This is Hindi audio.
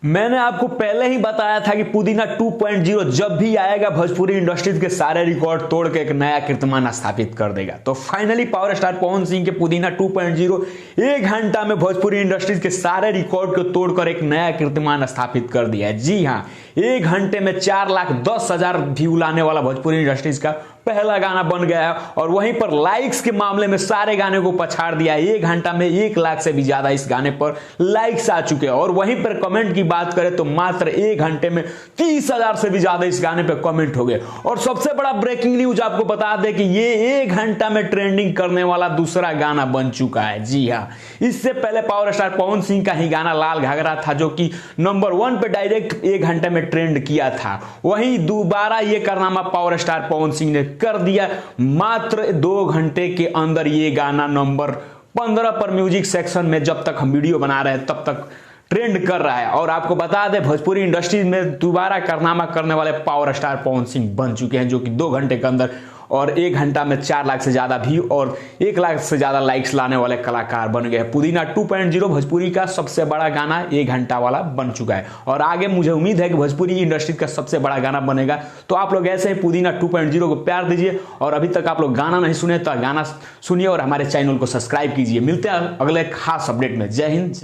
मैंने आपको पहले ही बताया था कि पुदीना 2.0 जब भी आएगा भोजपुरी इंडस्ट्रीज के सारे रिकॉर्ड तोड़ के एक नया कीर्तिमान स्थापित कर देगा। तो finally power star Pawan Singh के पुदीना 2.0 एक घंटा में भोजपुरी इंडस्ट्रीज के सारे रिकॉर्ड को तोड़कर एक नया कीर्तिमान स्थापित कर दिया है। जी हाँ, एक घंटे में 4,10,000 व्यू लाने वाला भोजपुरी इंडस्ट्रीज का पहला गाना बन गया है। और वहीं पर लाइक्स के मामले में सारे गाने को पछाड़ दिया है। एक घंटा में 1 लाख से भी ज्यादा इस गाने पर लाइक्स आ चुके हैं। और वहीं पर कमेंट की बात करें तो मात्र एक घंटे में 30,000 से भी ज्यादा इस गाने पर कमेंट हो गए। और सबसे बड़ा ब्रेकिंग न्यूज आपको बता दें कि ये एक घंटा में ट्रेंडिंग करने वाला दूसरा गाना बन चुका है। जी हाँ, इससे पहले पावर स्टार पवन सिंह का ही गाना लाल घाघरा था जो कि नंबर 1 पे डायरेक्ट एक घंटे में ट्रेंड किया था। वहीं दोबारा ये कारनामा पावर स्टार पवन सिंह ने कर दिया। मात्र 2 घंटे के अंदर ये गाना नंबर 15 पर म्यूजिक सेक्शन में जब तक हम वीडियो बना रहे हैं तब तक ट्रेंड कर रहा है। और आपको बता दें भोजपुरी इंडस्ट्री में दोबारा कारनामा करने वाले पावर स्टार पवन सिंह बन चुके हैं, जो कि 2 घंटे के अंदर और 1 घंटा में 4 लाख से ज्यादा व्यू और 1 लाख से ज्यादा लाइक्स लाने वाले कलाकार बन गए। पुदीना 2.0 भोजपुरी का सबसे बड़ा गाना 1 घंटा वाला बन चुका है। और आगे मुझे उम्मीद है कि भोजपुरी इंडस्ट्री का सबसे बड़ा गाना बनेगा। तो आप लोग ऐसे ही पुदीना 2.0 को प्यार दीजिए। और अभी तक आप लोग गाना नहीं सुने तो गाना सुनिए और हमारे चैनल को सब्सक्राइब कीजिए। मिलते हैं अगले खास अपडेट में। जय हिंद।